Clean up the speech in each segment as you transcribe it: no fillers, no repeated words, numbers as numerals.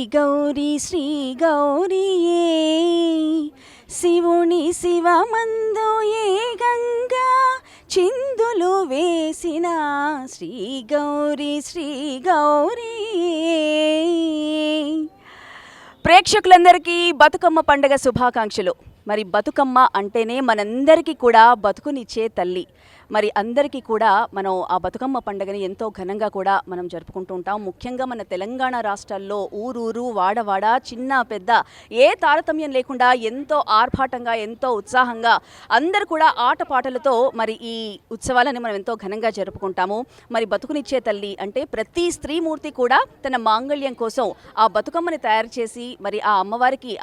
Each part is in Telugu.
శ్రీ గౌరీయే శివుని శివమందు ఏ గంగా చిందులు వేసిన శ్రీ గౌరీయే. ప్రేక్షకులందరికీ బతుకమ్మ పండుగ శుభాకాంక్షలు. మరి బతుకమ్మ అంటేనే మనందరికీ కూడా బతుకునిచ్చే తల్లి. మరి అందరికీ కూడా మనం ఆ బతుకమ్మ పండుగని ఎంతో ఘనంగా కూడా మనం జరుపుకుంటూ ఉంటాం. ముఖ్యంగా మన తెలంగాణ రాష్ట్రాల్లో ఊరూరు వాడవాడ చిన్న పెద్ద ఏ తారతమ్యం లేకుండా ఎంతో ఆర్భాటంగా ఎంతో ఉత్సాహంగా అందరూ కూడా ఆటపాటలతో మరి ఈ ఉత్సవాలని మనం ఎంతో ఘనంగా జరుపుకుంటాము. మరి బతుకునిచ్చే తల్లి అంటే ప్రతి స్త్రీమూర్తి కూడా తన మాంగళ్యం కోసం ఆ బతుకమ్మని తయారు చేసి మరి ఆ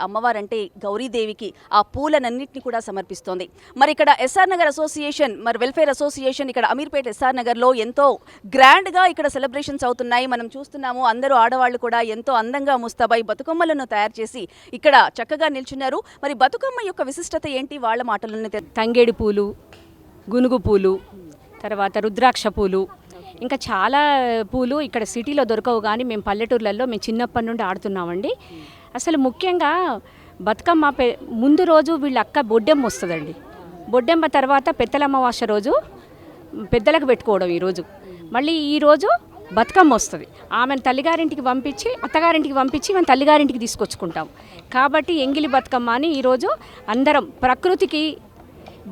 అమ్మవారంటే గౌరీదేవికి ఆ పూలనన్నింటినీ కూడా సమర్పిస్తోంది. మరి ఇక్కడ ఎస్ఆర్ నగర్ అసోసియేషన్ మరి వెల్ఫేర్ అసోసియేషన్ ఇక్కడ అమీర్పేట్ ఎస్ఆర్ నగర్లో ఎంతో గ్రాండ్గా ఇక్కడ సెలబ్రేషన్స్ అవుతున్నాయి. మనం చూస్తున్నాము అందరూ ఆడవాళ్ళు కూడా ఎంతో అందంగా ముస్తాబై బతుకమ్మలను తయారు చేసి ఇక్కడ చక్కగా నిల్చున్నారు. మరి బతుకమ్మ యొక్క విశిష్టత ఏంటి వాళ్ళ మాటలను. తంగేడు పూలు, గునుగు పూలు, తర్వాత రుద్రాక్ష పూలు, ఇంకా చాలా పూలు ఇక్కడ సిటీలో దొరకవు. కానీ మేము పల్లెటూర్లలో మేము చిన్నప్పటి నుండి ఆడుతున్నామండి. అసలు ముఖ్యంగా బతుకమ్మ ముందు రోజు వీళ్ళ అక్క బొడ్డెమ్మ వస్తుందండి. బొడ్డెమ్మ తర్వాత పెద్దల అమావాస్య రోజు పెద్దలకు పెట్టుకోవడం. ఈరోజు మళ్ళీ ఈరోజు బతుకమ్మ వస్తుంది. ఆమెను తల్లిగారింటికి పంపించి అత్తగారింటికి పంపించి మేము తల్లిగారింటికి తీసుకొచ్చుకుంటాం. కాబట్టి ఎంగిలి బతుకమ్మ అని ఈరోజు అందరం ప్రకృతికి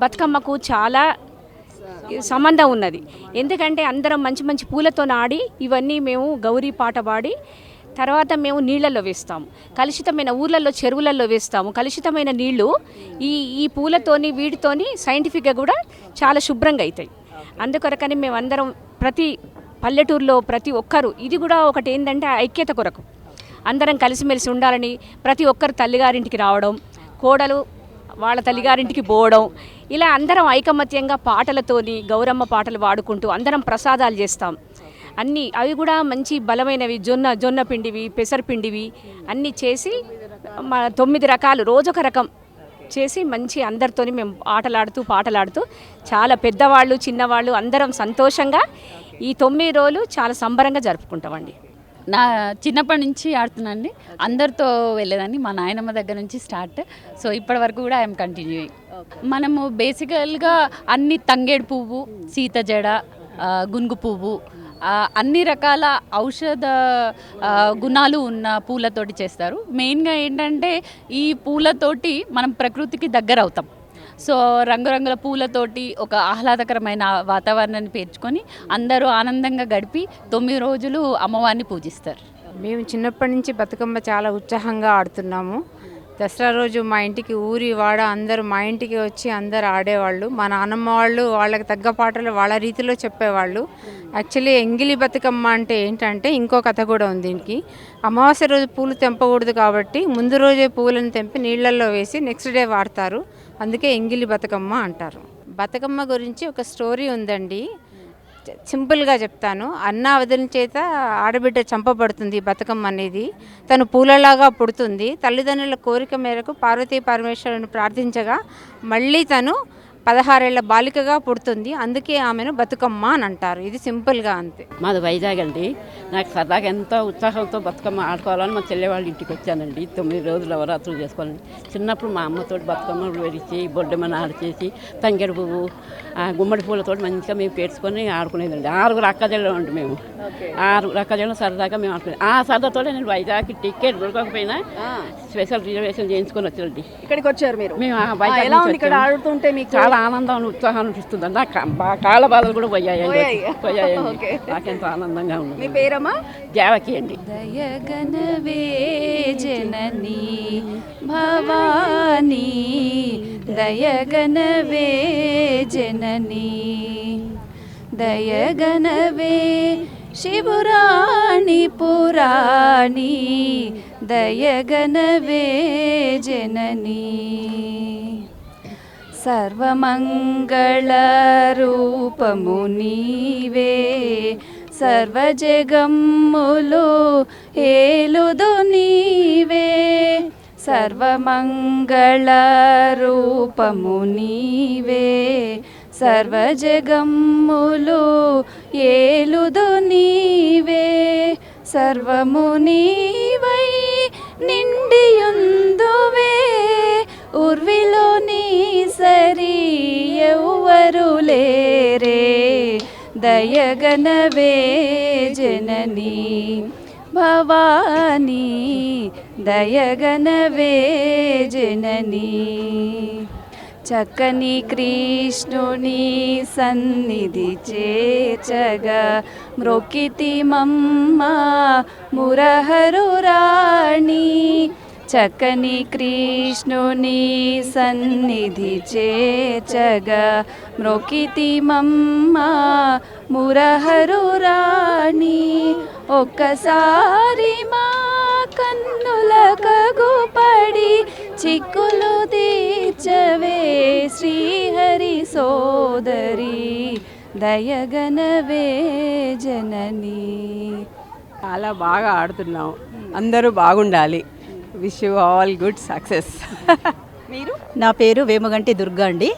బతుకమ్మకు చాలా సంబంధం ఉన్నది. ఎందుకంటే అందరం మంచి మంచి పూలతో ఆడి ఇవన్నీ మేము గౌరీ పాట పాడి తర్వాత మేము నీళ్ళల్లో వేస్తాము. కలుషితమైన ఊర్లలో చెరువులలో వేస్తాము. కలుషితమైన నీళ్లు ఈ పూలతోని వీటితోని సైంటిఫిక్గా కూడా చాలా శుభ్రంగా అవుతాయి. అందుకొరకని మేమందరం ప్రతి పల్లెటూరులో ప్రతి ఒక్కరు ఇది కూడా ఒకటి ఏంటంటే ఐక్యత కొరకు అందరం కలిసిమెలిసి ఉండాలని ప్రతి ఒక్కరు తల్లిగారింటికి రావడం, కోడలు వాళ్ళ తల్లిగారింటికి పోవడం, ఇలా అందరం ఐకమత్యంగా పాటలతోని గౌరమ్మ పాటలు పాడుకుంటూ అందరం ప్రసాదాలు చేస్తాం. అన్నీ అవి కూడా మంచి బలమైనవి జొన్న పిండివి పెసరపిండివి అన్నీ చేసి 9 రకాలు రోజొక రకం చేసి మంచి అందరితోని మేము ఆటలాడుతూ పాటలాడుతూ చాలా పెద్దవాళ్ళు చిన్నవాళ్ళు అందరం సంతోషంగా ఈ 9 రోజులు చాలా సంబరంగా జరుపుకుంటామండి. నా చిన్నప్పటి నుంచి ఆడుతున్నాండి. అందరితో వెళ్ళేదాన్ని మా నాయనమ్మ దగ్గర నుంచి స్టార్ట్. సో ఇప్పటి వరకు కూడా ఐఎమ్ కంటిన్యూయింగ్. మనము బేసికల్గా అన్ని తంగేడు పువ్వు, సీత జడ, గునుగు పువ్వు, అన్ని రకాల ఔషధ గుణాలు ఉన్న పూలతోటి చేస్తారు. మెయిన్గా ఏంటంటే ఈ పూలతోటి మనం ప్రకృతికి దగ్గర అవుతాం. సో రంగురంగుల పూలతోటి ఒక ఆహ్లాదకరమైన వాతావరణాన్ని పేర్చుకొని అందరూ ఆనందంగా గడిపి 9 రోజులు అమ్మవారిని పూజిస్తారు. మేము చిన్నప్పటి నుంచి బతుకమ్మ చాలా ఉత్సాహంగా ఆడుతున్నాము. దసరా రోజు మా ఇంటికి ఊరి వాడ అందరూ మా ఇంటికి వచ్చి అందరు ఆడేవాళ్ళు. మా నాన్నమ్మ వాళ్ళు వాళ్ళకి తగ్గ పాటలు వాళ్ళ రీతిలో చెప్పేవాళ్ళు. యాక్చువల్లీ ఎంగిలి బతుకమ్మ అంటే ఏంటంటే ఇంకో కథ కూడా ఉంది దీనికి. అమావాస్య రోజు పూలు తెంపకూడదు కాబట్టి ముందు రోజే పూలను తెంపి నీళ్ళల్లో వేసి నెక్స్ట్ డే వాడతారు. అందుకే ఎంగిలి బతుకమ్మ అంటారు. బతుకమ్మ గురించి ఒక స్టోరీ ఉందండి, సింపుల్గా చెప్తాను. అన్న వదిన చేత ఆడబిడ్డ చంపబడుతుంది బతుకమ్మ అనేది. తను పూలలాగా పుడుతుంది. తల్లిదండ్రుల కోరిక మేరకు పార్వతీ పరమేశ్వరుని ప్రార్థించగా మళ్ళీ తను 16 ఏళ్ల బాలికగా పుడుతుంది. అందుకే ఆమెను బతుకమ్మ అని అంటారు. ఇది సింపుల్గా అంతే. మాది వైజాగ్ అండి. నాకు సరదాగా ఎంతో ఉత్సాహంతో బతుకమ్మ ఆడుకోవాలని మా చెల్లె వాళ్ళ ఇంటికి వచ్చానండి. 9 రోజులు నవరాత్రులు చేసుకోవాలని. చిన్నప్పుడు మా అమ్మతోటి బతుకమ్మలు వెరిచి బొడ్డమ్మని ఆడిచేసి తంగేడు పువ్వు గుమ్మడి పూలతో మంచిగా మేము పేర్చుకొని ఆడుకునేదండి. 6 అక్కజళ్ళు ఉండి మేము 6 అక్కజళ్ళు సరదాగా మేము ఆడుకునేది. ఆ సరదాతో నేను వైజాగ్ టికెట్ దొరకకపోయినా స్పెషల్ రిజర్వేషన్ చేయించుకొని వచ్చానండి. ఇక్కడికి వచ్చారు మీరు? మేము ఇక్కడ ఆడుతుంటే మీకు చాలా ఆనందం ఉత్సాహం అనిపిస్తుంది. నాకు కాళ్ళ బాధలు కూడా పోయాయండి. నాకెంతో ఆనందంగా ఉంది. మీ పేరమ్మా? జావకి అండి. దయగనవే జననీ భవానీ, దయగనవే జననీ, దయగనవే శివురాణి పురాణి, దయగనవే జననీ. సర్వమంగళ రూపము నీవే, సర్వజగమ్ములు ఏలుదు నీవే. సర్వమంగళ రూపము నీవే, సర్వజగమ్ములు ఏలుదు నీవే. సర్వము నీవై నిండియుందువే ఉర్విలో నీ సరి ఎవ్వరు లేరే దయగనవే జననీ భవానీ దయగనవే జననీ చక్కని కృష్ణుని సన్నిధి చేర్చగా మ్రొక్కితి మమ్మ మురహరు రాణి చక్కని కృష్ణుని సన్నిధి చేర్చగా మ్రొక్కితి మమ్మ మురహరు రాణి ఒక్కసారి మా కన్నుల కగుపడి చిక్కులు తీర్చవే శ్రీహరి సోదరి దయగనవే జననీ. చాలా బాగా ఆడుతున్నాం, అందరూ బాగుండాలి. Wish you all good success. మీరు? నా పేరు వేమగంటి దుర్గా అండి.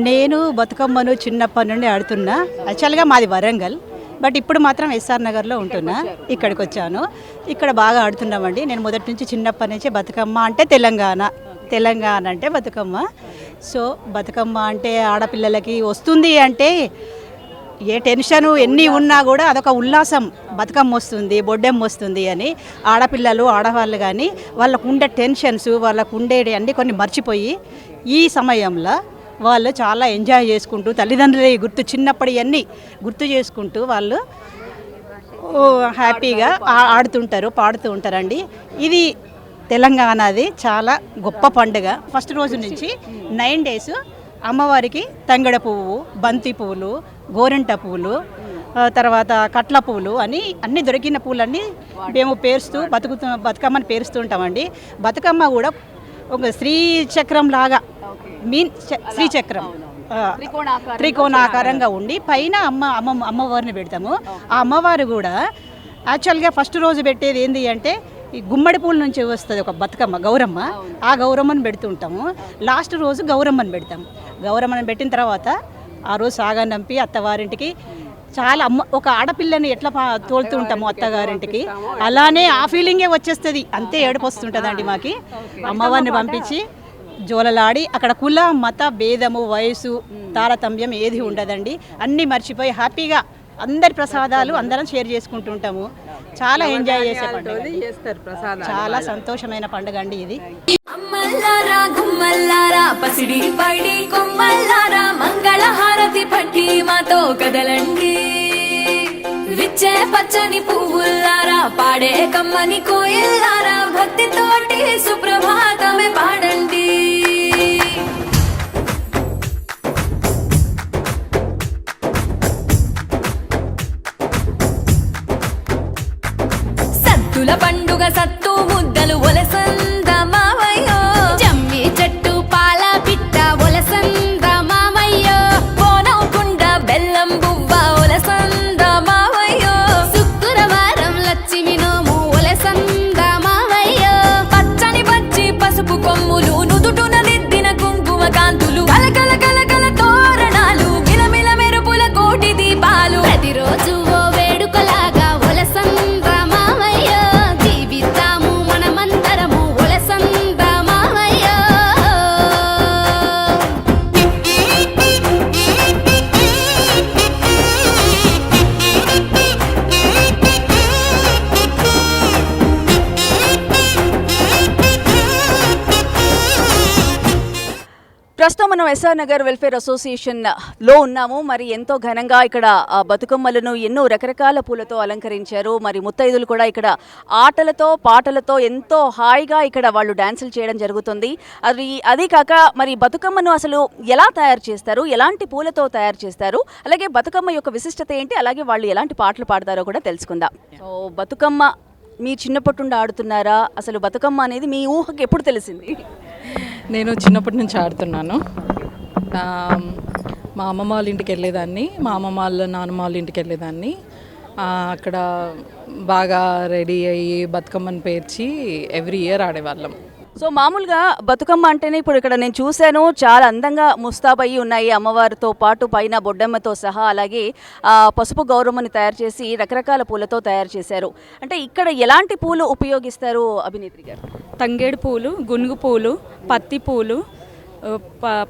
నేను బతుకమ్మను చిన్నప్పటి నుండి ఆడుతున్నా. యాక్చువల్గా మాది వరంగల్, బట్ ఇప్పుడు మాత్రం ఎస్ఆర్ నగర్లో ఉంటున్నా. ఇక్కడికి వచ్చాను. ఇక్కడ బాగా ఆడుతున్నామండి. నేను మొదటి నుంచి చిన్నప్పటి నుంచి బతుకమ్మ అంటే తెలంగాణ అంటే బతుకమ్మ. సో బతుకమ్మ అంటే ఆడపిల్లలకి వస్తుంది అంటే ఏ టెన్షను ఎన్ని ఉన్నా కూడా అదొక ఉల్లాసం. బతుకమ్మ వస్తుంది, బొడ్డెమ్మ వస్తుంది అని ఆడపిల్లలు ఆడవాళ్ళు కానీ వాళ్ళకు ఉండే టెన్షన్స్, వాళ్ళకు ఉండేవి అన్నీ కొన్ని మర్చిపోయి ఈ సమయంలో వాళ్ళు చాలా ఎంజాయ్ చేసుకుంటూ తల్లిదండ్రులే చిన్నప్పటి అన్నీ గుర్తు చేసుకుంటూ వాళ్ళు హ్యాపీగా ఆడుతుంటారు, పాడుతూ ఉంటారండి. ఇది తెలంగాణది చాలా గొప్ప పండుగ. ఫస్ట్ రోజు నుంచి 9 days అమ్మవారికి తంగడ పువ్వు, బంతి పువ్వులు, గోరెంట పువ్వులు, తర్వాత కట్ల పువ్వులు అని అన్ని దొరికిన పువ్వులన్నీ మేము పేరుస్తూ బతుకమ్మని పేరుస్తూ ఉంటామండి. బతుకమ్మ కూడా ఒక శ్రీచక్రం లాగా శ్రీచక్రం త్రికోణాకారంగా ఉండి పైన అమ్మవారిని పెడతాము. ఆ అమ్మవారు కూడా యాక్చువల్గా ఫస్ట్ రోజు పెట్టేది ఏంటి అంటే ఈ గుమ్మడి పూల నుంచి వస్తుంది ఒక బతుకమ్మ గౌరమ్మ. ఆ గౌరమ్మని పెడుతుంటాము. లాస్ట్ రోజు గౌరమ్మని పెడతాము. గౌరమ్మని పెట్టిన తర్వాత ఆ రోజు సాగనంపి అత్తవారింటికి చాలా ఒక ఆడపిల్లని ఎట్లా తోలుతూ ఉంటాము అత్తగారింటికి, అలానే ఆ ఫీలింగే వచ్చేస్తుంది. అంతే ఏడుపు వస్తుంటుందండి మాకి. అమ్మవారిని పంపించి జోలలాడి అక్కడ కుల మత భేదము వయసు తారతమ్యం ఏది ఉండదండి. అన్నీ మర్చిపోయి హ్యాపీగా అందరి ప్రసాదాలు అందరం షేర్ చేసుకుంటుంటాము. చాలా ఎంజాయ్ చేసే పండుగ, చాలా సంతోషమైన పండుగ అండి ఇది. అమ్మల్లారా గుమ్మల్లారా పసిడి పడి కొమ్మల్లారా మంగళ హారతి పట్టి మాతో కదలండి. విచ్చే పచ్చని పువ్వుల్లారా పాడే కమ్మని కోయిల్లారా భక్తితోటి సుప్రభాతమే పాడండి. సత్తుల పండుగ సత్తు ముద్దలు ఒలసంద మావయ్యో, జమ్మి చెట్టు పాల పిట్ట ఒలసంద మావయ్యో, బోనం కుండ బెల్లం బువ్వ ఒలసంద మావయ్యో, శుక్రవారం లక్ష్మి నోము ఒలసంద మావయ్యో, పచ్చని పచ్చి పసుపు కొమ్ములు నుదుటున దిద్దిన కుంకుమ కాంతులు కలకల కలకల తోరణాలు మిలమిల మెరుపుల కోటి దీపాలు ప్రతిరోజు ఓ వేడుకలాగా ఒలసంద మావయ్యో, జీవితాము మనమందరము ఒలసంద మావయ్యో. ప్రస్తుతం మనం ఎస్ఆర్ నగర్ వెల్ఫేర్ అసోసియేషన్లో ఉన్నాము. మరి ఎంతో ఘనంగా ఇక్కడ బతుకమ్మలను ఎన్నో రకరకాల పూలతో అలంకరించారు. మరి ముత్తైదులు కూడా ఇక్కడ ఆటలతో పాటలతో ఎంతో హాయిగా ఇక్కడ వాళ్ళు డాన్సులు చేయడం జరుగుతుంది. అది కాక మరి బతుకమ్మను అసలు ఎలా తయారు చేస్తారు, ఎలాంటి పూలతో తయారు చేస్తారు, అలాగే బతుకమ్మ యొక్క విశిష్టత ఏంటి, అలాగే వాళ్ళు ఎలాంటి పాటలు పాడతారో కూడా తెలుసుకుందాం. సో బతుకమ్మ మీ చిన్నప్పటి నుండి ఆడుతున్నారా? అసలు బతుకమ్మ అనేది మీ ఊహకి ఎప్పుడు తెలిసింది? నేను చిన్నప్పటి నుంచి ఆడుతున్నాను. మా అమ్మమ్మ వాళ్ళ ఇంటికి వెళ్ళేదాన్ని, మా అమ్మమ్మ వాళ్ళ నాన్నమ్మ వాళ్ళ ఇంటికి వెళ్ళేదాన్ని. అక్కడ బాగా రెడీ అయ్యి బతుకమ్మని పేర్చి ఎవ్రీ ఇయర్ ఆడేవాళ్ళం. సో మామూలుగా బతుకమ్మ అంటేనే ఇప్పుడు ఇక్కడ నేను చూశాను, చాలా అందంగా ముస్తాబయ్యి ఉన్నాయి అమ్మవారితో పాటు పైన బొడ్డమ్మతో సహా. అలాగే పసుపు గౌరమ్మని తయారు చేసి రకరకాల పూలతో తయారు చేశారు. అంటే ఇక్కడ ఎలాంటి పూలు ఉపయోగిస్తారు అభినేత్రి గారు? తంగేడు పూలు, గునుగు పూలు, పత్తి పూలు,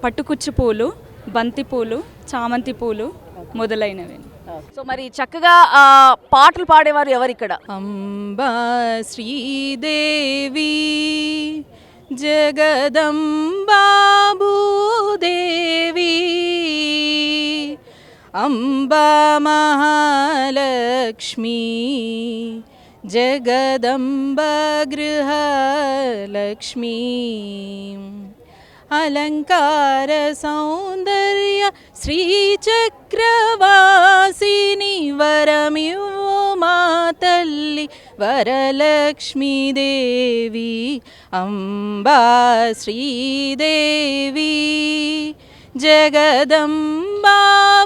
పట్టుకుచ్చు పూలు, బంతి పూలు, చామంతి పూలు మొదలైనవి. సో మరి చక్కగా పాటలు పాడేవారు ఎవరు ఇక్కడ? అంబా శ్రీదేవి జగదంబా భూదేవి అంబా మహాలక్ష్మి జగదంబా గృహలక్ష్మి అలంకార సౌందర్య శ్రీచక్రవాసిని వరమివ్వు మా తల్లి వరలక్ష్మీదేవి అంబా శ్రీదేవి జగదంబా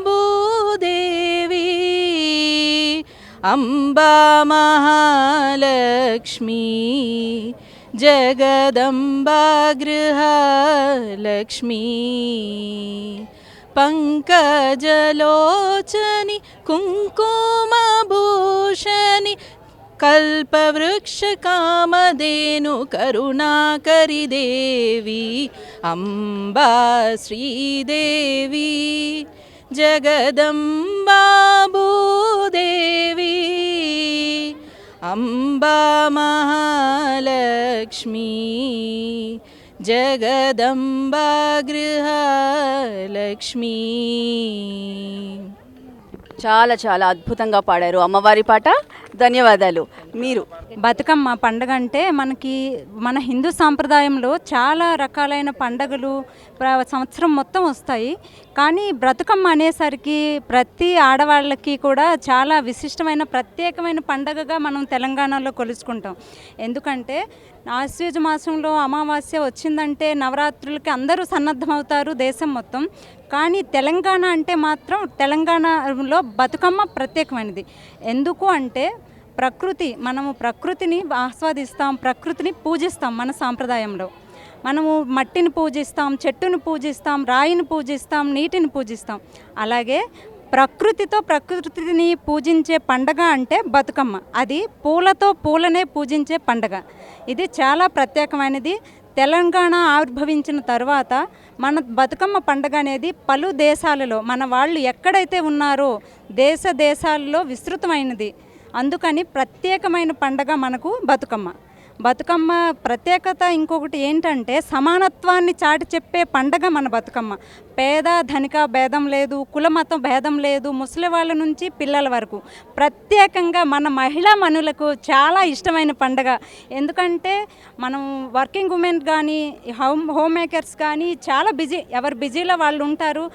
భూదేవి అంబా మహాలక్ష్మి జగదంబా గృహలక్ష్మి పంకజలోచని కుంకుమభూషణి కల్పవృక్ష కామధేను కరుణాకరి దేవి అంబా శ్రీదేవి జగదంబా భూదేవి అంబా మహాలక్ష్మి జగదంబా గృహలక్ష్మి. చాలా చాలా అద్భుతంగా పాడారు అమ్మవారి పాట. ధన్యవాదాలు. మీరు బతుకమ్మ పండుగ అంటే మన హిందూ సాంప్రదాయంలో చాలా రకాలైన పండుగలు సంవత్సరం మొత్తం వస్తాయి. కానీ బతుకమ్మ అనేసరికి ప్రతి ఆడవాళ్ళకి కూడా చాలా విశిష్టమైన ప్రత్యేకమైన పండుగగా మనం తెలంగాణలో కొలుచుకుంటాం. ఎందుకంటే ఆశ్వయుజ మాసంలో అమావాస్య వచ్చిందంటే నవరాత్రులకి అందరూ సన్నద్ధమవుతారు దేశం మొత్తం. కానీ తెలంగాణ అంటే మాత్రం తెలంగాణలో బతుకమ్మ ప్రత్యేకమైనది. ఎందుకు అంటే మనము ప్రకృతిని ఆస్వాదిస్తాం, ప్రకృతిని పూజిస్తాం. మన సాంప్రదాయంలో మనము మట్టిని పూజిస్తాం, చెట్టుని పూజిస్తాం, రాయిని పూజిస్తాం, నీటిని పూజిస్తాం. అలాగే ప్రకృతిని పూజించే పండగ అంటే బతుకమ్మ. అది పూలనే పూజించే పండగ. ఇది చాలా ప్రత్యేకమైనది. తెలంగాణ ఆవిర్భవించిన తర్వాత మన బతుకమ్మ పండుగ అనేది పలు దేశాలలో మన వాళ్ళు ఎక్కడైతే ఉన్నారో దేశాలలో విస్తృతమైనది. అందుకని ప్రత్యేకమైన పండగ మనకు బతుకమ్మ ప్రత్యేకత ఇంకొకటి ఏంటంటే సమానత్వాన్ని చాటి చెప్పే పండగ మన బతుకమ్మ. పేద ధనిక భేదం లేదు, కులమతం భేదం లేదు, ముసలి వాళ్ళ నుంచి పిల్లల వరకు ప్రత్యేకంగా మన మహిళా మనులకు చాలా ఇష్టమైన పండగ. ఎందుకంటే మనం వర్కింగ్ ఉమెన్ కానీ హోమ్ మేకర్స్ కానీ చాలా ఎవరు బిజీలో వాళ్ళు ఉంటారు,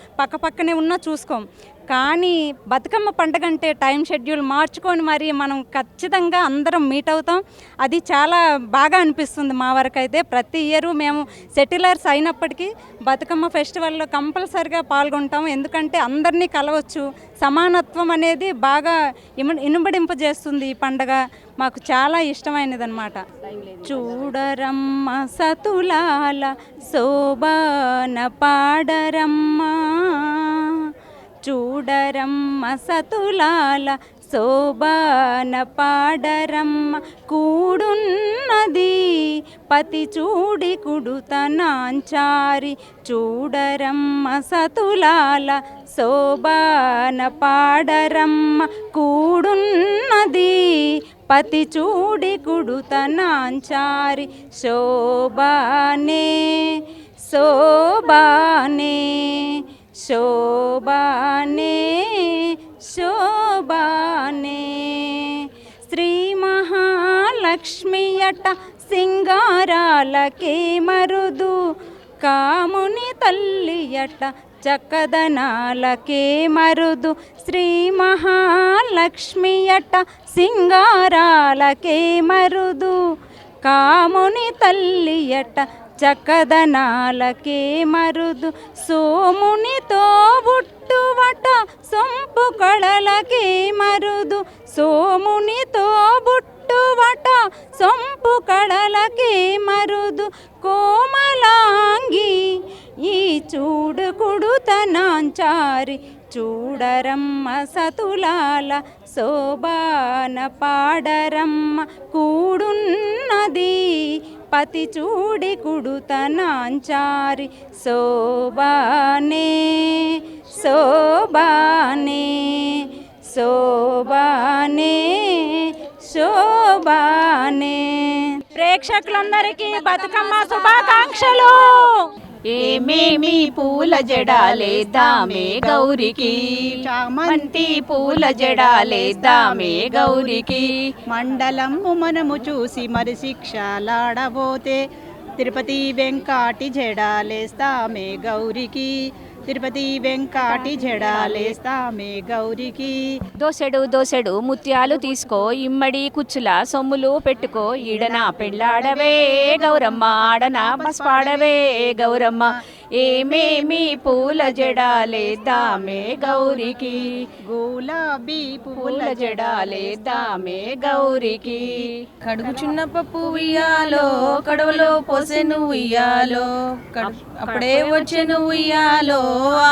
పక్కనే ఉన్నా చూసుకోం. కానీ బతుకమ్మ పండుగ అంటే టైం షెడ్యూల్ మార్చుకొని మరి మనం ఖచ్చితంగా అందరం మీట్ అవుతాం. అది చాలా బాగా అనిపిస్తుంది మా వరకైతే. ప్రతి ఇయర్ మేము సెటిలర్స్ అయినప్పటికీ బతుకమ్మ ఫెస్టివల్లో కంపల్సరిగా పాల్గొంటాం. ఎందుకంటే అందరినీ కలవచ్చు, సమానత్వం అనేది బాగా ఇనుబడింపజేస్తుంది ఈ పండగ. మాకు చాలా ఇష్టమైనది అన్నమాట. చూడరమ్మ సతులాల శోభన పాడరమ్మ, చూడరమ్మ సతులాల శోభన పాడరమ్మ, కూడున్నది పతి చూడి కుడుతనాంచారి. చూడరమ్మ సతులాల శోభన పాడరమ్మ, కూడున్నది పతి చూడి కుడుతనాంచారి. శోభానే శోభానే శోభానే శోభానే. శ్రీ మహాలక్ష్మియట సింగారాలకే మరుదు, కాముని తల్లియట చక్కదనాలకే మరుదు. శ్రీ మహాలక్ష్మియట సింగారాలకే మరుదు, కాముని తల్లియట చక్కదనాలకే మరుదు. సోమునితో బుట్టువట సొంపు కళలకే మరుదు, సోమునితో బుట్టువట వట సొంపు కడలకే మరుదు కోమలాంగి ఈ చూడు కుడుతనాంచారి చూడరమ్మ సతులాల శోభాన పాడరమ్మ కూడున్నది పతి చూడి కుడుతనాంచారి శోభానే శోభానే శోభానే శోభానే. ప్రేక్షకులందరికీ బతుకమ్మ శుభాకాంక్షలు. ఏమేమి పూల జడాలేద్దామే గౌరికి, చామంతి పూల జడాలేద్దామే గౌరికి. మండలము మనము చూసి మరి శిక్షలాడబోతే తిరుపతి వెంకాటి జడాలేస్తామే గౌరికి, తిరుపతి వెంకాటి జడాలేస్తామే గౌరికి. దోసెడు దోసెడు ముత్యాలు తీసుకో, ఇమ్మడి కుచ్చుల సొమ్ములు పెట్టుకో, ఈడన పెళ్ళాడవే గౌరమ్మ, ఆడన పసుపాడవే గౌరమ్మ. ఏమేమి పూల జడాలేద్దామే గౌరికి, గులాబీ పూల జడాలేద్దామే గౌరికి. కడుగు చిన్న పప్పు ఉయ్యాలో, కడవలో పోసెను ఉయ్యాలో, అప్పుడే వచ్చెను ఉయ్యాలో,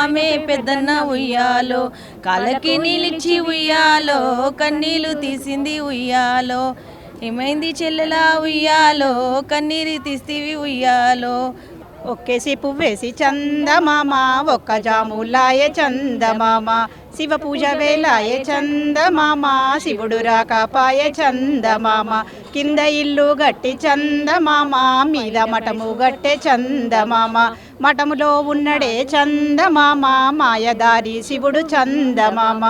ఆమె పెద్దన్న ఉయ్యాలో, కాళ్ళకి నీళ్ళిచ్చి ఉయ్యాలో, కన్నీళ్ళు తీసింది ఉయ్యాలో. ఏమైంది చెల్లెలా ఉయ్యాలో, కన్నీరు తీస్తివి ఉయ్యాలో. ఒక్కేసి పువ్వేసి చందమామ, ఒక్క జాములాయే చందమామ, శివ పూజ వేలాయే చందమామ, శివుడు రాకపాయే చందమామ. కింద ఇల్లు గట్టి చందమామ, మీద మఠము గట్టే చందమామ, మఠములో ఉన్నడే చందమామ, మాయదారి శివుడు చందమామ.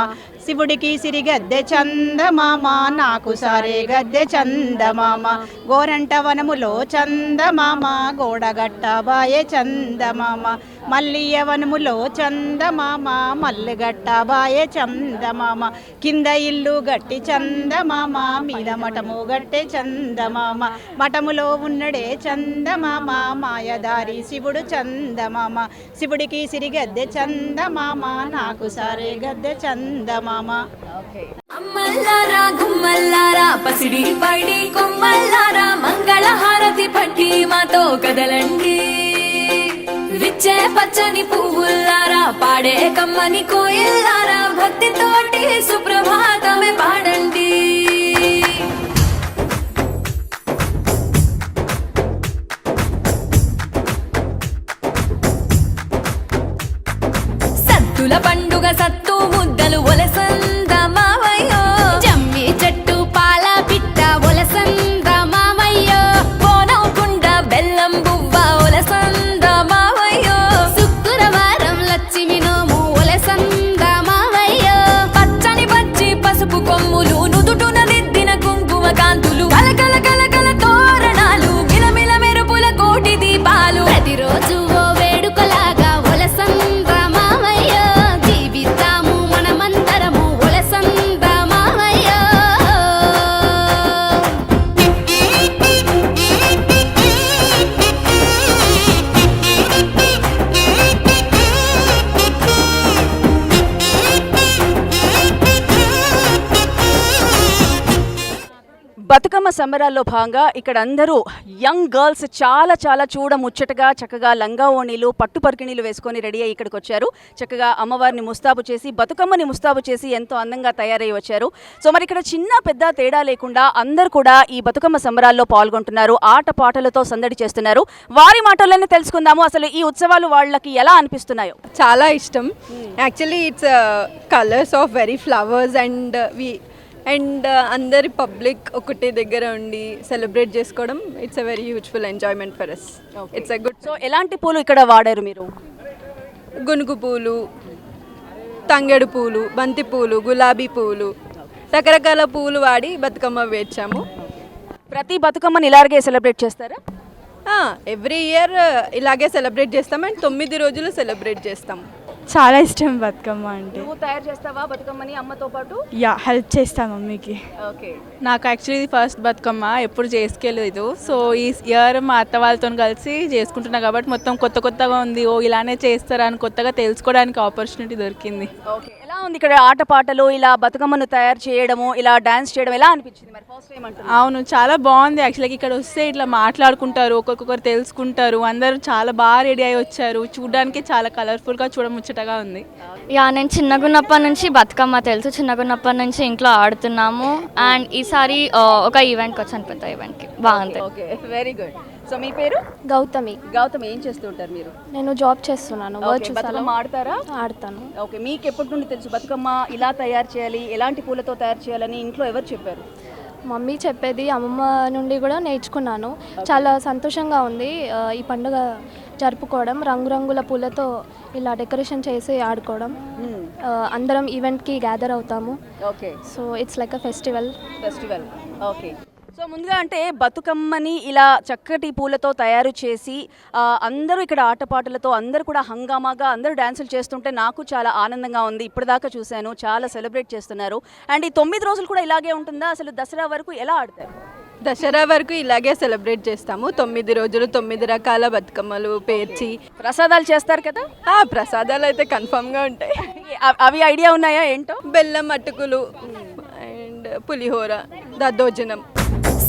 శివుడికి సిరిగద్దె చందమామ, నాకు సారే గద్దె చందమామ. గోరంట వనములో చందమామ, గోడగట్టబాయే చందమామ, మల్లియ వనములో చందమామ, మల్లిగట్టబాయే చందమామ. కింద ఇల్లు గట్టి చందమామ, మీద మఠము గట్టే చందమామ, మఠములో ఉన్నడే చందమామ, మాయదారి శివుడు చందమామ. శివుడికి సిరిగద్దె చందమామ, నాకు సారే గద్దె చందమామ. అమ్మల్లారా గుమ్మల్లారా పసిడి పడి కొమ్మల్లారా మంగళ హారతి పట్టి మాతో కదలండి. విచ్చే పచ్చని పువ్వుల్లారా పాడే కమ్మని కోయిల్లారా భక్తితోటి సుప్రభాతమే పాడండి. సత్తుల పండుగ సత్తు ముద్దలు ఒలసంద మావయ్యో, జమ్మి చెట్టు పాల పిట్ట ఒలసంద మావయ్యో, కోనవుకుండ బెల్లం బువ్వ ఒలసంద మావయ్యో, శుక్రవారం లక్ష్మి నోము ఒలసంద మావయ్యో, పచ్చని పచ్చి పసుపు కొమ్ములు నుదుటున దిద్దిన కుంకుమ కాంతులు, కలకల కలకల తోరణాలు, మిలమిల మెరుపుల కోటి దీపాలు, ప్రతిరోజు ఓ వేడుకలాగా ఒలసంద మావయ్యో, జీవితాము మనమందరము ఒలసంద మావయ్యో. బతుకమ్మ సంబరాల్లో భాగంగా ఇక్కడ అందరూ యంగ్ గర్ల్స్ చాలా చాలా చూడముచ్చటగా చక్కగా లంగా ఓణీలు పట్టు పరికిణీలు వేసుకొని రెడీ అయ్యి ఇక్కడికి వచ్చారు. చక్కగా అమ్మవారిని ముస్తాబు చేసి బతుకమ్మని ముస్తాబు చేసి ఎంతో అందంగా తయారై వచ్చారు. సో మరి ఇక్కడ చిన్న పెద్ద తేడా లేకుండా అందరూ కూడా ఈ బతుకమ్మ సంబరాల్లో పాల్గొంటున్నారు, ఆట పాటలతో సందడి చేస్తున్నారు. వారి మాటల్లోనే తెలుసుకుందాము అసలు ఈ ఉత్సవాలు వాళ్ళకి ఎలా అనిపిస్తున్నాయో. చాలా ఇష్టం. Actually it's colours of very flowers and అందరి పబ్లిక్ ఒకటే దగ్గర ఉండి సెలబ్రేట్ చేసుకోవడం it's a very useful enjoyment for us. It's a good. So ఎలాంటి పూలు ఇక్కడ వాడారు మీరు? గునుగు పూలు, తంగెడు పూలు, బంతి పూలు, గులాబీ పూలు, రకరకాల పూలు వాడి బతుకమ్మ వేర్చాము. ప్రతి బతుకమ్మని ఇలాగే సెలబ్రేట్ చేస్తారా? ఎవ్రీ ఇయర్ ఇలాగే సెలబ్రేట్ చేస్తాం అండ్ 9 రోజులు సెలబ్రేట్ చేస్తాం. చాలా ఇష్టం బతుకమ్మ అంటే. నువ్వు తయారు చేస్తావా బతుకమ్మని అమ్మతో పాటు? యా, హెల్ప్ చేస్తా మమ్మీకి. ఓకే. నాకు యాక్చువల్లీ ఇది ఫస్ట్ బతుకమ్మ, ఎప్పుడు చేసుకెళ్ళలేదు. సో ఈ ఇయర్ మా అత్త వాళ్ళతో కలిసి చేసుకుంటున్నా కాబట్టి మొత్తం కొత్తగా ఉంది. ఇలానే చేస్తారని కొత్తగా తెలుసుకోవడానికి ఆపర్చునిటీ దొరికింది. ఓకే. ఎలా ఉంది ఇక్కడ ఆటపాటలు, ఇలా బతుకమ్మను తయారు చేయడము, ఇలా డాన్స్ చేయడం ఎలా అనిపించింది మరి ఫస్ట్ టైం అంటున్నా? అవును, చాలా బాగుంది. యాక్చువల్గా ఇక్కడ వస్తే ఇట్లా మాట్లాడుకుంటారు, ఒక్కొక్కరు తెలుసుకుంటారు. అందరూ చాలా బాగా రెడీ అయి వచ్చారు. చూడడానికి చాలా కలర్ఫుల్గా చూడముచ్చటగా ఉంది. యా, నేను చిన్నగున్నప్పటి నుంచి బతుకమ్మ తెలుసు. చిన్నగున్నప్పటి నుంచి ఇంట్లో ఆడుతున్నాము. అండ్ ఈసారి ఒక ఈవెంట్కి వచ్చాను, పెద్ద ఈవెంట్కి. బాగుంది. Okay, very good. సో మీ పేరు? గౌతమి. గౌతమి, ఏం చేస్తుంటారు మీరు? నేను జాబ్ చేస్తున్నాను. బతుకమ్మ ఆడతారా? ఆడతాను. ఓకే. మీకు ఎప్పటి నుండి తెలుసు బతుకమ్మ ఇలా తయారు చేయాలి, ఎలాంటి పూలతో తయారు చేయాలని ఇంట్లో ఎవరు చెప్పారు? మమ్మీ చెప్పేది, అమ్మమ్మ నుండి కూడా నేర్చుకున్నాను. చాలా సంతోషంగా ఉంది ఈ పండుగ జరుపుకోవడం. రంగురంగుల పూలతో ఇలా డెకరేషన్ చేసి ఆడుకోవడం. అందరం ఈవెంట్కి గ్యాదర్ అవుతాము. Okay. So it's like a festival. Okay. So ముందుగా అంటే బతుకమ్మని ఇలా చక్కటి పూలతో తయారు చేసి అందరూ ఇక్కడ ఆటపాటలతో అందరూ కూడా హంగామాగా అందరూ డ్యాన్సులు చేస్తుంటే నాకు చాలా ఆనందంగా ఉంది. ఇప్పటిదాకా చూశాను, చాలా సెలబ్రేట్ చేస్తున్నారు. అండ్ ఈ 9 రోజులు కూడా ఇలాగే ఉంటుందా? అసలు దసరా వరకు ఎలా ఆడతారు? దసరా వరకు ఇలాగే సెలబ్రేట్ చేస్తాము. 9 రోజులు 9 రకాల బతుకమ్మలు పేర్చి ప్రసాదాలు చేస్తారు కదా? ప్రసాదాలు అయితే కన్ఫామ్గా ఉంటాయి. అవి ఐడియా ఉన్నాయా ఏంటో? బెల్లం అటుకులు అండ్ పులిహోర, దద్దోజనం.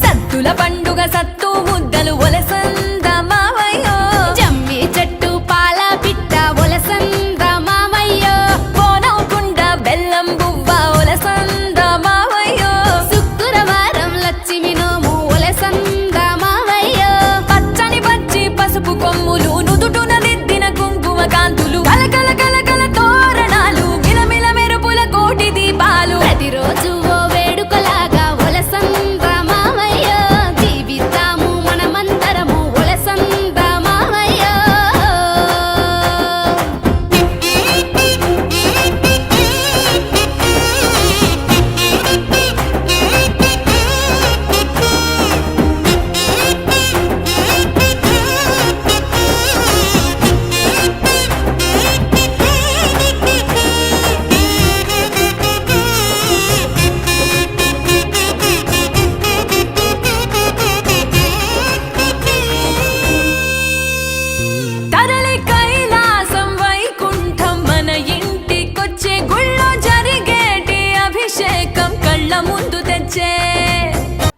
సత్తుల పండుగ సత్తు ముద్దలు ఒలసంద మావయ్యో, జమ్మి చెట్టు పాల పిట్ట ఒలసంద మావయ్యో, పోనవకుండ బెల్లం బువ్వ ఒలసంద మావయ్యో, శుక్రవారం లక్ష్మి నోము ఒలసంద మావయ్యో, పచ్చని పచ్చి పసుపు కొమ్ములు నుదుటున దిద్దిన కుంకుమ కాంతులు, కలకల కలకల తోరణాలు, మిలమిల మెరుపుల కోటి దీపాలు, ప్రతిరోజు ఓ వేడుకలాగా ఒలసంద ముందు తెచ్చే.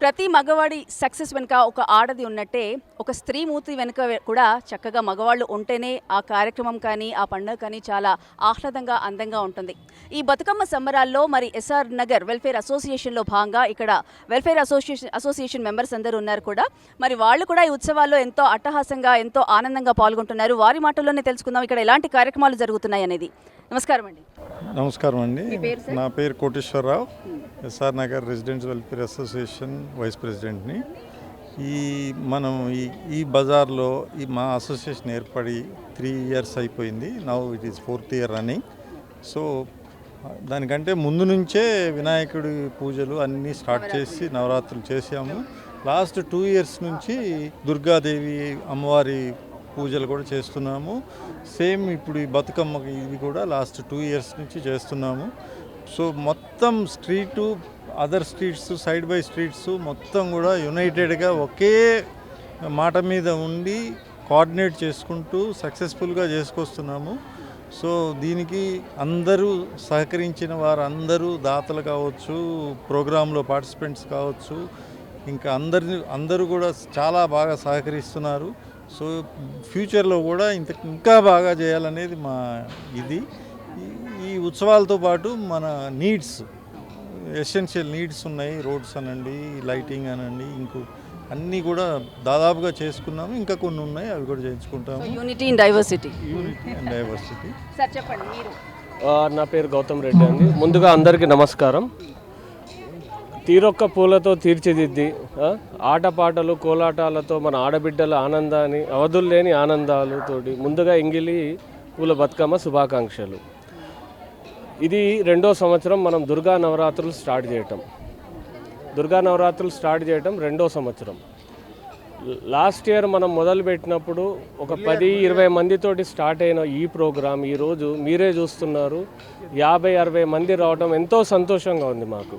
ప్రతి మగవాడి సక్సెస్ వెనుక ఒక ఆడది ఉన్నట్టే ఒక స్త్రీ మూర్తి వెనుక కూడా చక్కగా మగవాళ్ళు ఉంటేనే ఆ కార్యక్రమం కానీ ఆ పండుగ కానీ చాలా ఆహ్లాదంగా అందంగా ఉంటుంది. ఈ బతుకమ్మ సంబరాల్లో మరి ఎస్ఆర్ నగర్ వెల్ఫేర్ అసోసియేషన్లో భాగంగా ఇక్కడ వెల్ఫేర్ అసోసియేషన్ మెంబర్స్ అందరూ ఉన్నారు కూడా. మరి వాళ్ళు కూడా ఈ ఉత్సవాల్లో ఎంతో అట్టహాసంగా ఎంతో ఆనందంగా పాల్గొంటున్నారు. వారి మాటల్లోనే తెలుసుకుందాం ఇక్కడ ఎలాంటి కార్యక్రమాలు జరుగుతున్నాయి అనేది. నమస్కారం అండి. నమస్కారం అండి. నా పేరు Koteswararao, SR Nagar residents welfare association vice ప్రెసిడెంట్ని. మనం ఈ బజార్లో మా అసోసియేషన్ ఏర్పడి 3 years అయిపోయింది. Now it is 4th year running. So దానికంటే ముందు నుంచే వినాయకుడి పూజలు అన్నీ స్టార్ట్ చేసి నవరాత్రులు చేసాము. లాస్ట్ 2 years నుంచి దుర్గాదేవి అమ్మవారి పూజలు కూడా చేస్తున్నాము. సేమ్ ఇప్పుడు ఈ బతుకమ్మకి ఇవి కూడా లాస్ట్ 2 years నుంచి చేస్తున్నాము. సో మొత్తం street, other streets, side by streets మొత్తం కూడా యునైటెడ్గా ఒకే మాట మీద ఉండి కోఆర్డినేట్ చేసుకుంటూ సక్సెస్ఫుల్గా చేసుకొస్తున్నాము. సో దీనికి అందరూ సహకరించిన వారు అందరూ దాతలు కావచ్చు, ప్రోగ్రాంలో పార్టిసిపెంట్స్ కావచ్చు, ఇంకా అందరూ కూడా చాలా బాగా సహకరిస్తున్నారు. సో ఫ్యూచర్లో కూడా ఇంకా బాగా చేయాలనేది మా ఇది. ఈ ఉత్సవాలతో పాటు మన నీడ్స్, ఎసెన్షియల్ నీడ్స్ ఉన్నాయి. రోడ్స్ అనండి, లైటింగ్ అనండి, ఇంకో అన్నీ కూడా దాదాపుగా చేసుకున్నాము. ఇంకా కొన్ని ఉన్నాయి, అవి కూడా చేయించుకుంటాము. Unity and diversity. సార్ చెప్పండి మీరు. నా పేరు గౌతమ్ రెడ్డి అండి. ముందుగా అందరికీ నమస్కారం. తీరొక్క పూలతో తీర్చిదిద్ది ఆటపాటలు కోలాటాలతో మన ఆడబిడ్డల ఆనందాన్ని అవధుల్లేని ఆనందాలతోటి ముందుగా ఎంగిలి పూల బతుకమ్మ శుభాకాంక్షలు. ఇది 2వ సంవత్సరం మనం దుర్గా నవరాత్రులు స్టార్ట్ చేయటం 2వ సంవత్సరం. లాస్ట్ ఇయర్ మనం మొదలుపెట్టినప్పుడు ఒక 10-20 మందితోటి స్టార్ట్ అయిన ఈ ప్రోగ్రాం ఈరోజు మీరే చూస్తున్నారు 50-60 మంది రావడం ఎంతో సంతోషంగా ఉంది మాకు.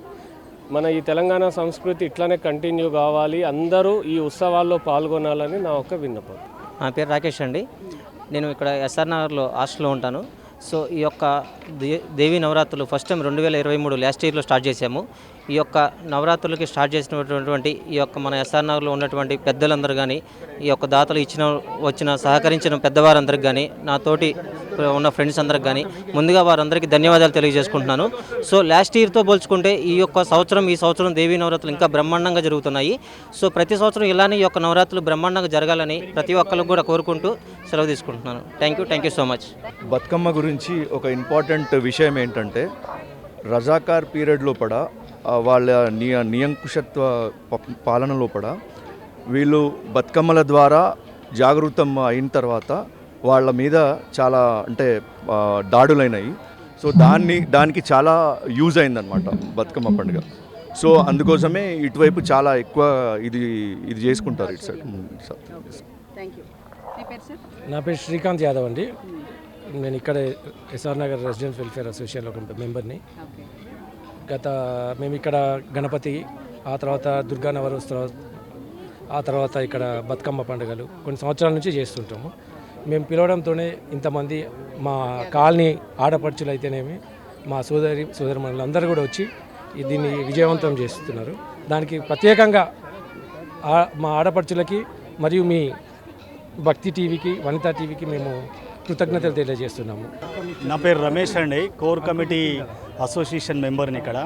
మన ఈ తెలంగాణ సంస్కృతి ఇట్లానే కంటిన్యూ కావాలి, అందరూ ఈ ఉత్సవాల్లో పాల్గొనాలని నా ఒక విన్నపం. నా పేరు రాకేష్ అండి. నేను ఇక్కడ ఎస్ఆర్ నగర్లో హాస్టల్లో ఉంటాను. సో ఈ యొక్క దేవీ నవరాత్రులు ఫస్ట్ టైం 2023 లాస్ట్ ఇయర్లో స్టార్ట్ చేశాము. ఈ యొక్క నవరాత్రులకి స్టార్ట్ చేసినటువంటి ఈ యొక్క మన ఎస్ఆర్ నగర్లో ఉన్నటువంటి పెద్దలందరూ కానీ, ఈ యొక్క దాతలు వచ్చిన సహకరించిన పెద్దవారందరికి కానీ, నాతోటి ఉన్న ఫ్రెండ్స్ అందరికి కానీ ముందుగా వారందరికీ ధన్యవాదాలు తెలియజేసుకుంటున్నాను. సో లాస్ట్ ఇయర్తో పోల్చుకుంటే ఈ సంవత్సరం దేవీ నవరాత్రులు ఇంకా బ్రహ్మాండంగా జరుగుతున్నాయి. సో ప్రతి సంవత్సరం ఇలానే ఈ యొక్క నవరాత్రులు బ్రహ్మాండంగా జరగాలని ప్రతి ఒక్కరికి కూడా కోరుకుంటూ సెలవు తీసుకుంటున్నాను. Thank you so much. Bathukamma గురించి ఒక ఇంపార్టెంట్ విషయం ఏంటంటే రజాకార్ పీరియడ్ లోపల వాళ్ళ నియంకుశత్వ పాలన లోపల వీళ్ళు బతుకమ్మల ద్వారా జాగృతం అయిన తర్వాత వాళ్ళ మీద చాలా అంటే దాడులైనాయి. సో దానికి చాలా యూజ్ అయిందనమాట బతుకమ్మ పండుగ. సో అందుకోసమే ఇటువైపు చాలా ఎక్కువ ఇది చేసుకుంటారు ఇటు సైడ్. నా పేరు శ్రీకాంత్ యాదవ్ అండి. నేను ఇక్కడ ఎస్ఆర్ నగర్ రెసిడెంట్ వెల్ఫేర్ అసోసియేషన్లో ఒక మెంబర్ని. మేము ఇక్కడ గణపతి, ఆ తర్వాత దుర్గా నవరోత్సవ, ఆ తర్వాత ఇక్కడ బతుకమ్మ పండుగలు కొన్ని సంవత్సరాల నుంచి చేస్తుంటాము. మేము పిలవడంతోనే ఇంతమంది మా కాలనీ ఆడపడుచులు అయితేనేమి మా సోదరిమణులు అందరూ కూడా వచ్చి దీన్ని విజయవంతం చేస్తున్నారు. దానికి ప్రత్యేకంగా మా ఆడపడుచులకి మరియు మీ భక్తి టీవీకి, వనితా టీవీకి మేము కృతజ్ఞతలు తెలియజేస్తున్నాము. నా పేరు రమేష్ అండి, కోర్ కమిటీ అసోసియేషన్ మెంబర్ని ఇక్కడ.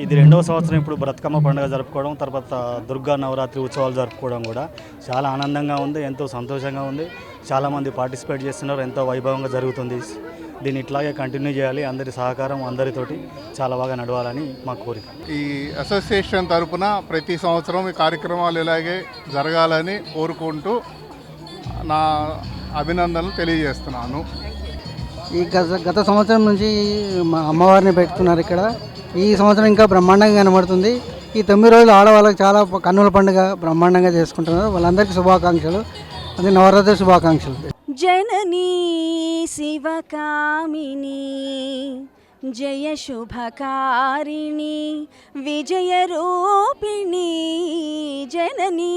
ఇది 2వ సంవత్సరం ఇప్పుడు బతుకమ్మ పండుగ జరుపుకోవడం, తర్వాత దుర్గా నవరాత్రి ఉత్సవాలు జరుపుకోవడం కూడా చాలా ఆనందంగా ఉంది, ఎంతో సంతోషంగా ఉంది. చాలామంది పార్టిసిపేట్ చేస్తున్నారు, ఎంతో వైభవంగా జరుగుతుంది. దీన్ని ఇట్లాగే కంటిన్యూ చేయాలి, అందరి సహకారం అందరితోటి చాలా బాగా నడవాలని మా కోరిక. ఈ అసోసియేషన్ తరపున ప్రతి సంవత్సరం ఈ కార్యక్రమాలు ఇలాగే జరగాలని కోరుకుంటూ నా అభినందనలు తెలియజేస్తున్నాను. ఈ గత సంవత్సరం నుంచి మా అమ్మవారిని పెట్టుకున్నారు ఇక్కడ. ఈ సంవత్సరం ఇంకా బ్రహ్మాండంగా కనబడుతుంది. ఈ 9 రోజులు ఆడవాళ్ళకి చాలా కన్నుల పండుగ బ్రహ్మాండంగా చేసుకుంటున్నారు. వాళ్ళందరికీ శుభాకాంక్షలు, అది నవరాత్రి శుభాకాంక్షలు. జననీ శివకామిని జయ శుభకారిణి విజయ రూపిణి జననీ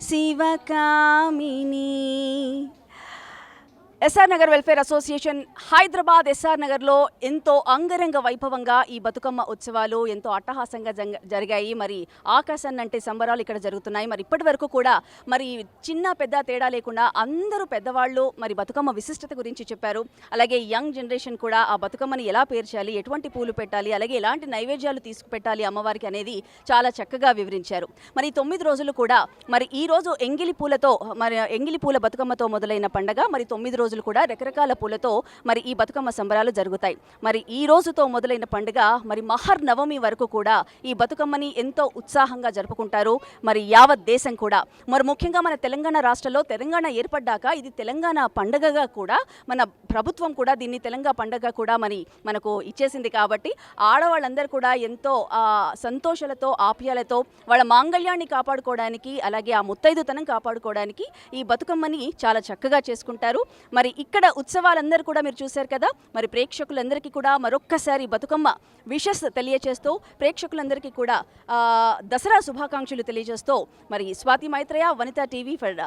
శివకామిని. SR Nagar welfare association Hyderabad SR నగర్లో ఎంతో అంగరంగ వైభవంగా ఈ బతుకమ్మ ఉత్సవాలు ఎంతో అట్టహాసంగా జరిగాయి. మరి ఆకాశాన్ని అంటే సంబరాలు ఇక్కడ జరుగుతున్నాయి. మరి ఇప్పటి వరకు కూడా మరి చిన్న పెద్ద తేడా లేకుండా అందరూ పెద్దవాళ్ళు మరి బతుకమ్మ విశిష్టత గురించి చెప్పారు. అలాగే యంగ్ జనరేషన్ కూడా ఆ బతుకమ్మని ఎలా పేర్చాలి, ఎటువంటి పూలు పెట్టాలి, అలాగే ఎలాంటి నైవేద్యాలు తీసుకుపెట్టాలి అమ్మవారికి అనేది చాలా చక్కగా వివరించారు. మరి 9 రోజులు కూడా మరి ఈ రోజు ఎంగిలి పూల బతుకమ్మతో మొదలైన పండగ మరి 9 రోజులు కూడా రకరకాల పూలతో మరి ఈ బతుకమ్మ సంబరాలు జరుగుతాయి. మరి ఈ రోజుతో మొదలైన పండుగ మరి మహర్ నవమి వరకు కూడా ఈ బతుకమ్మని ఎంతో ఉత్సాహంగా జరుపుకుంటారు మరి యావత్ దేశం కూడా. మరి ముఖ్యంగా మన తెలంగాణ రాష్ట్రంలో తెలంగాణ ఏర్పడ్డాక ఇది తెలంగాణ పండుగగా కూడా మన ప్రభుత్వం కూడా దీన్ని తెలంగాణ పండుగ కూడా మరి మనకు ఇచ్చేసింది. కాబట్టి ఆడవాళ్ళందరూ కూడా ఎంతో సంతోషాలతో ఆప్యాలతో వాళ్ళ మాంగళ్యాన్ని కాపాడుకోవడానికి, అలాగే ఆ ముత్తైదుతనం కాపాడుకోవడానికి ఈ బతుకమ్మని చాలా చక్కగా చేసుకుంటారు. మరి ఇక్కడ ఉత్సవాలందరూ కూడా మీరు చూశారు కదా. మరి ప్రేక్షకులందరికీ కూడా మరొక్కసారి బతుకమ్మ విషెస్ తెలియజేస్తూ ప్రేక్షకులందరికీ కూడా దసరా శుభాకాంక్షలు తెలియజేస్తూ మరి స్వాతి మైత్రేయ, వనితా టీవీ ఫర్